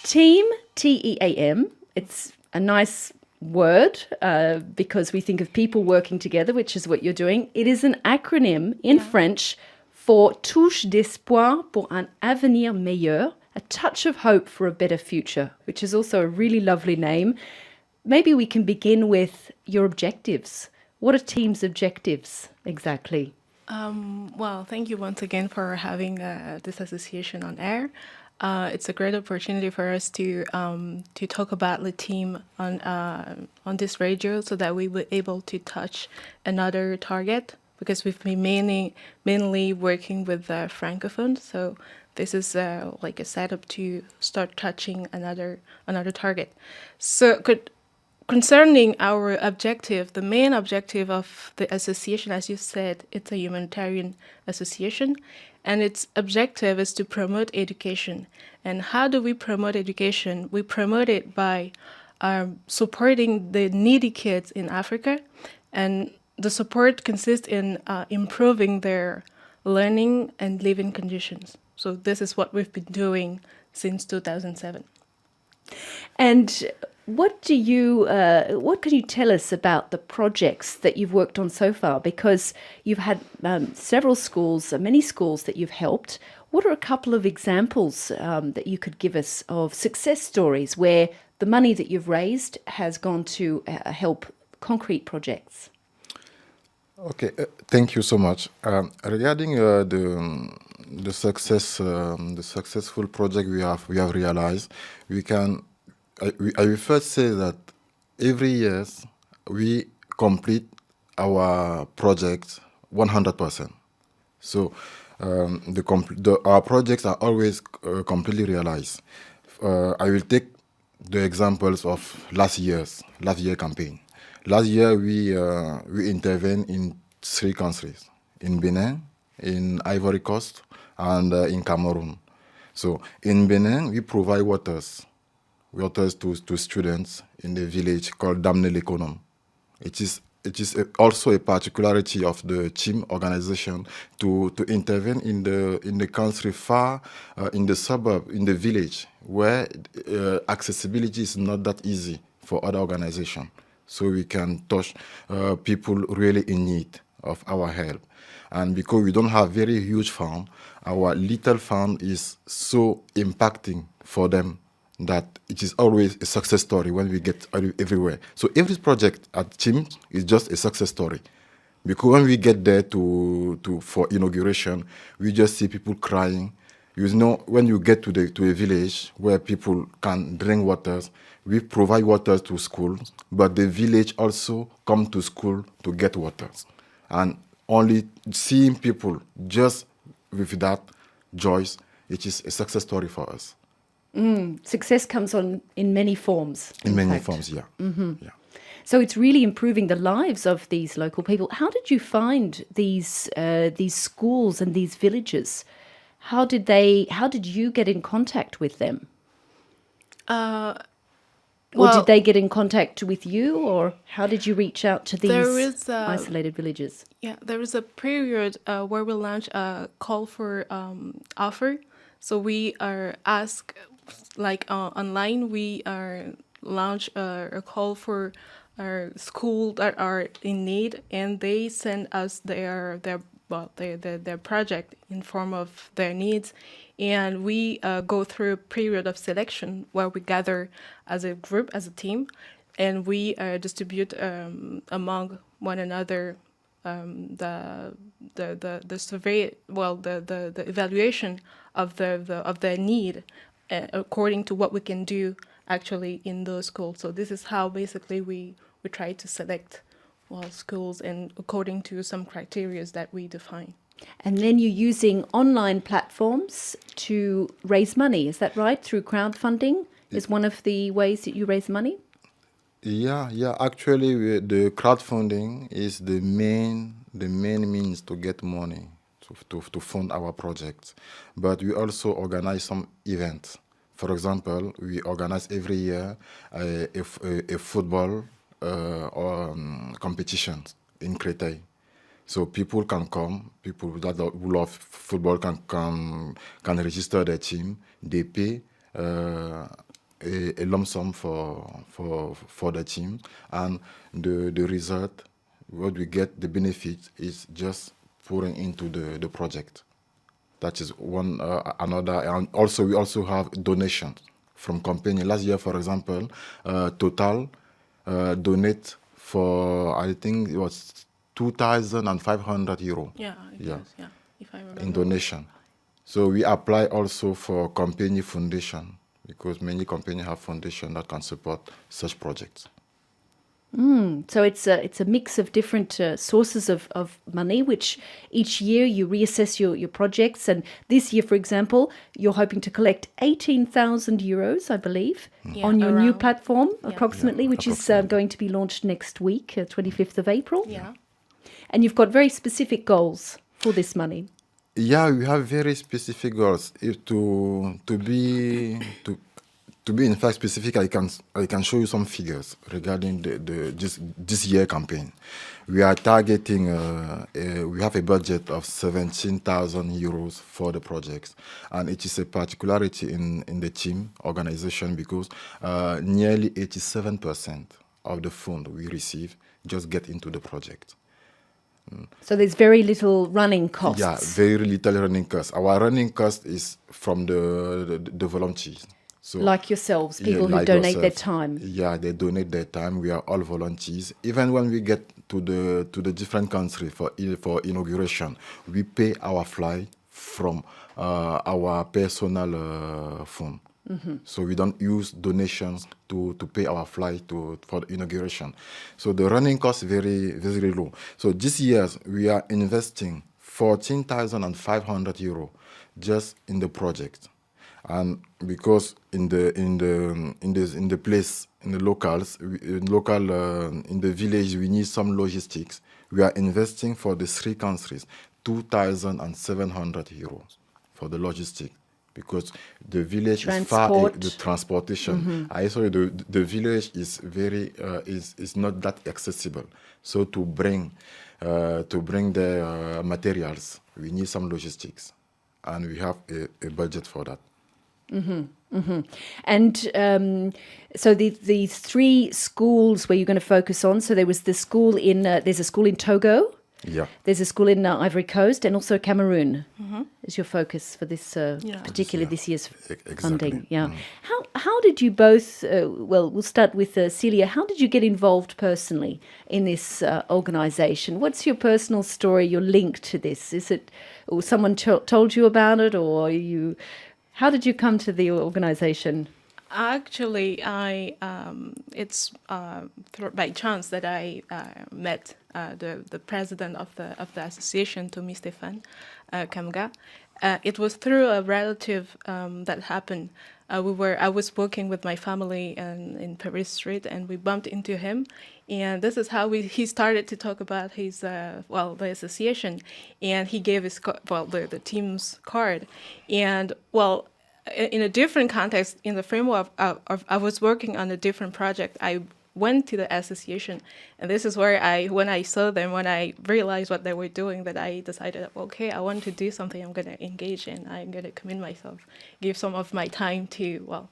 Team, T-E.A.M. It's a nice word because we think of people working together, which is what you're doing. It is an acronym in French for Touche d'espoir pour un avenir meilleur, a touch of hope for a better future, which is also a really lovely name. Maybe we can begin with your objectives. What are Team's objectives exactly? Well, thank you once again for having this association on air. It's a great opportunity for us to talk about the team on this radio, so that we were able to touch another target, because we've been mainly working with francophones. So this is like a setup to start touching another target. So concerning our objective, the main objective of the association, as you said, it's a humanitarian association, and its objective is to promote education. And how do we promote education? We promote it by supporting the needy kids in Africa, and the support consists in improving their learning and living conditions. So this is what we've been doing since 2007. And what can you tell us about the projects that you've worked on so far? Because you've had several schools, many schools that you've helped. What are a couple of examples that you could give us of success stories where the money that you've raised has gone to help concrete projects? Okay, thank you so much. Regarding the successful project we have realized, I will first say that every year we complete our project 100%. So our projects are always completely realized. I will take the examples of last year campaign. Last year we intervened in 3 countries: in Benin, in Ivory Coast, and in Cameroon. So in Benin we provide waters to students in the village called Damne l'Econom. It is also a particularity of the T.E.A.M organization to intervene in the country far in the suburb, in the village, where accessibility is not that easy for other organizations. So we can touch people really in need of our help. And because we don't have very huge fund, our little fund is so impacting for them that it is always a success story when we get everywhere. So every project at T.E.A.M is just a success story. Because when we get there for inauguration, we just see people crying. You know, when you get to a village where people can drink water, we provide water to schools, but the village also come to school to get water. And only seeing people just with that joy, it is a success story for us. Success comes in many forms. In many forms, yeah. Mm-hmm. Yeah. So it's really improving the lives of these local people. How did you find these schools and these villages? How did you get in contact with them? Or did they get in contact with you, or how did you reach out to these isolated villages? Yeah, there was a period where we launched a call for offer. So we are asked, like online, we launch a call for our school that are in need, and they send us their project in form of their needs, and we go through a period of selection where we gather as a group, as a team, and we distribute among one another the survey, the evaluation of their need according to what we can do actually in those schools. So this is how basically we try to select schools, and according to some criteria that we define. And then you're using online platforms to raise money, is that right? Through crowdfunding is one of the ways that you raise money? Yeah. Actually, the crowdfunding is the main means to get money to fund our projects. But we also organize some events. For example, we organize every year a football competition in Côte. So people can come, people who love football can register their team, they pay a lump sum for the team, and the result, what we get, the benefit is just pouring into the project. That is one another, and also we also have donations from company. Last year, for example, Total donate for, I think it was 2,500 euro. Yeah, it Yeah. was, yeah, if I remember. In donation. So we apply also for company foundation, because many companies have foundation that can support such projects. So it's a mix of different sources of money, which each year you reassess your projects. And this year, for example, you're hoping to collect 18,000 euros, I believe, Yeah, on your new around. platform, Yeah. approximately, Yeah, which approximately. is going to be launched next week, 25th of April. Yeah. And you've got very specific goals for this money. Yeah, we have very specific goals. If to be in fact specific, I can show you some figures regarding this year campaign. We are targeting. We have a budget of 17,000 euros for the projects, and it is a particularity in the team organization, because nearly 87% of the fund we receive just get into the project. So there's very little running costs. Yeah, very little running cost. Our running cost is from the volunteers. So Like yourselves, yeah, people who like donate their yourself. time. Yeah, they donate their time. We are all volunteers. Even when we get to the different countries for inauguration, we pay our flight from our personal fund. So we don't use donations to pay our flight for the inauguration. So the running cost is very low. So this year we are investing 14,500 euro just in the project. And because in the village, we need some logistics. We are investing for the 3 countries 2,700 euros for the logistics, because the village is far. Transport. The transportation. I saw the village is is not that accessible. So to bring the materials, we need some logistics, and we have a budget for that. And so the 3 schools where you're going to focus on, so there was the school there's a school in Togo, Yeah. there's a school in Ivory Coast, and also Cameroon is your focus for this particularly this year's Exactly. funding. Yeah. How did you both, well, we'll start with Célia, how did you get involved personally in this organisation? What's your personal story, your link to this? Is it, or someone told you about it, or you... How did you come to the organisation? Actually, it's by chance that I met the president of the association, to Mr. Stéphane Kamga. It was through a relative that happened. I was working with my family in Paris Street, and we bumped into him, and this is how he started to talk about his the association, and he gave his the team's card, and in a different context, in the framework of I was working on a different project. I went to the association, and this is where when I saw them, when I realized what they were doing, that I decided, okay, I want to do something I'm going to engage in. I'm going to commit myself, give some of my time to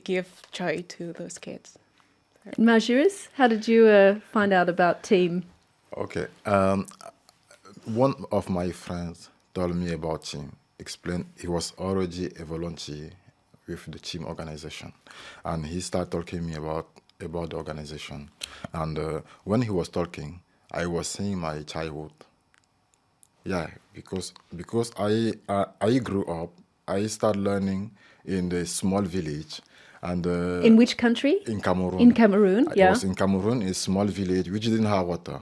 give joy to those kids. Majirus, how did you find out about T.E.A.M? Okay. One of my friends told me about T.E.A.M. Explained he was already a volunteer with the T.E.A.M organization, and he started talking me about the organization. And when he was talking, I was seeing my childhood. Yeah, because I grew up, I started learning in the small village, and In which country? in Cameroon. In Cameroon, I yeah. was in Cameroon, a small village which didn't have water,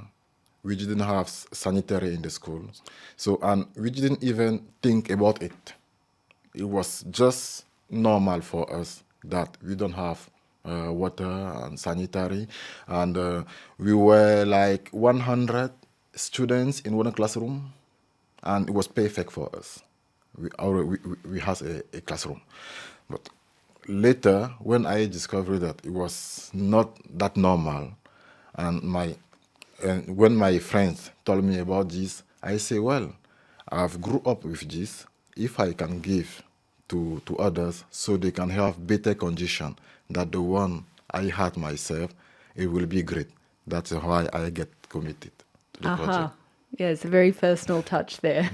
we didn't have sanitary in the schools, so, and we didn't even think about it. It was just normal for us that we don't have water and sanitary, and we were like 100 students in one classroom, and it was perfect for us. We had a classroom, but later when I discovered that it was not that normal, and when my friends told me about this, I say, well, I've grew up with this. If I can give to others so they can have better condition than the one I had myself. It will be great. That's why I get committed to the project. Yeah, it's a very personal touch there.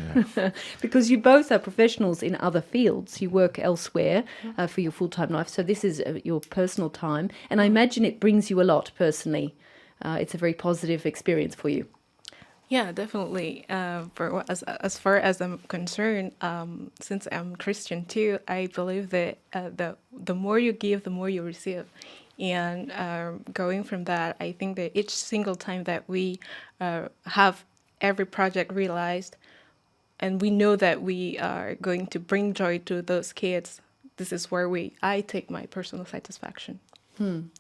Because you both are professionals in other fields. You work elsewhere for your full-time life. So this is your personal time. And I imagine it brings you a lot personally. It's a very positive experience for you. Yeah, definitely. As far as I'm concerned, since I'm Christian too, I believe that the more you give, the more you receive. And going from that, I think that each single time that we have every project realized, and we know that we are going to bring joy to those kids, this is where I take my personal satisfaction. And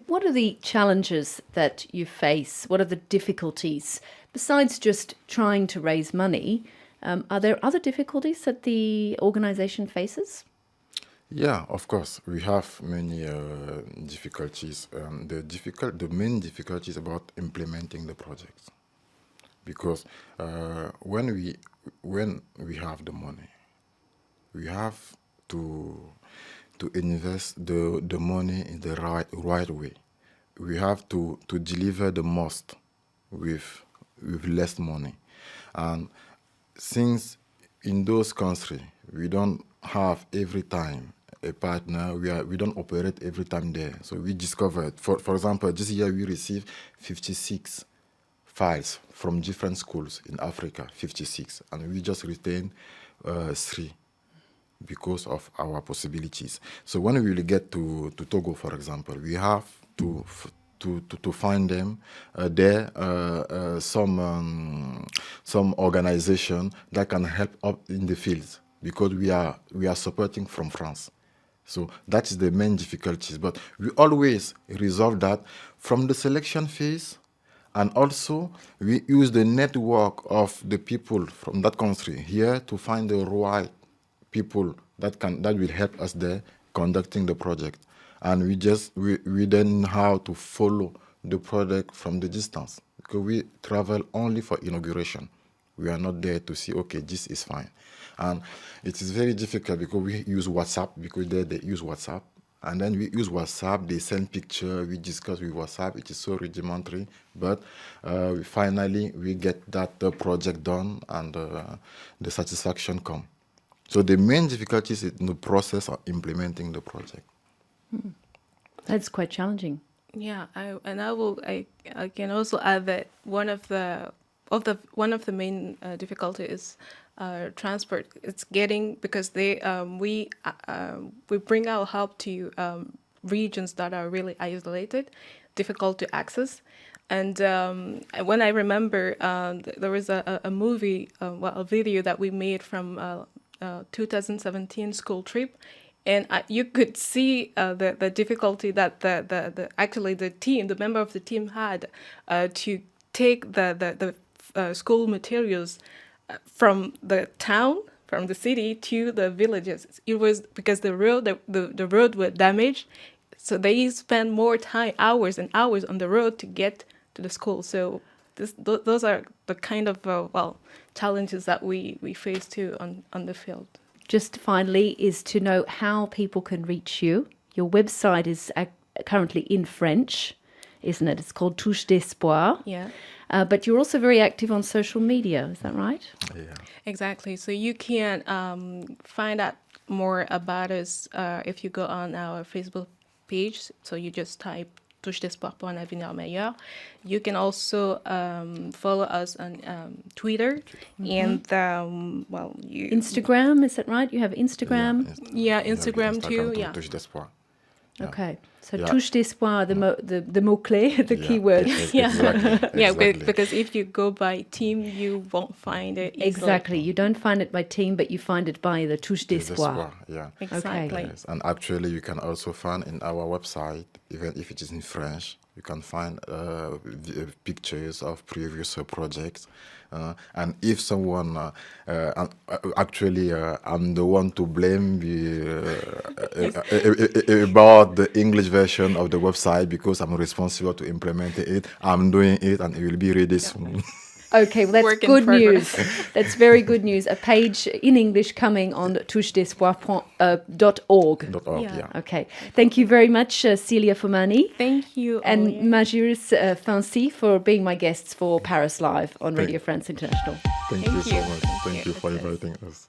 what are the challenges that you face? What are the difficulties? Besides just trying to raise money, are there other difficulties that the organization faces? Yeah, of course, we have many difficulties. The main difficulty is about implementing the projects, because when we have the money, we have to invest the money in the right way. We have to deliver the most with less money, and since in those countries we don't have every time a partner, we don't operate every time there. So we discovered, for example, this year we received 56 files from different schools in Africa, 56, and we just retain 3 because of our possibilities. So when we will get to Togo, for example, we have to find them there some organization that can help up in the fields, because we are supporting from France. So that is the main difficulties, but we always resolve that from the selection phase. And also, we use the network of the people from that country here to find the right people that will help us there conducting the project. And we then know how to follow the project from the distance, because we travel only for inauguration. We are not there to see, okay, this is fine. And it is very difficult because we use WhatsApp, because they use WhatsApp. And then we use WhatsApp, they send picture, we discuss with WhatsApp, it is so rudimentary, but finally we get that project done, and the satisfaction come. So the main difficulty is in the process of implementing the project. That's quite challenging. Yeah, I can also add that one of the main difficulties is transport. It's getting, because we bring our help to regions that are really isolated, difficult to access. And when I remember, there was a movie, a video that we made from 2017 school trip, and you could see the difficulty that the member of the team had to take the school materials from the town, from the city to the villages. It was because the road was damaged, so they spend more time, hours and hours on the road to get to the school. So those are the kind of challenges that we face too on the field. Just finally is to know how people can reach you. Your website is currently in French, isn't it? It's called Touche d'Espoir. Yeah. But you're also very active on social media, is that right? Yeah. Exactly. So you can find out more about us if you go on our Facebook page. So you just type Touche d'Espoir pour un avenir meilleur. You can also follow us on Twitter and Instagram, is that right? You have Instagram? Yeah, Instagram too. Yeah. Touche d'Espoir. Okay. So Yeah. Touche d'Espoir, the mot-clé, the keyword. Exactly. Yeah, Exactly. because if you go by team, you won't find it easily. Exactly. You don't find it by team, but you find it by the Touche d'Espoir. Yeah. Exactly. Yes. And actually, you can also find in our website, even if it is in French, you can find pictures of previous projects. And if someone, actually, I'm the one to blame about the English version of the website, because I'm responsible to implement it. I'm doing it, and it will be ready soon. Okay, well, that's Work in good progress. news. That's very good news. A page in English coming on touchedespoir.org. .org, Yeah. yeah. Okay. Thank you very much, Célia Fomani. Thank you, And Olivier. Majirus Fansi for being my guests for Paris Live on Radio France International. Thank you Thank so you. much. Thank Thank you. you for inviting us.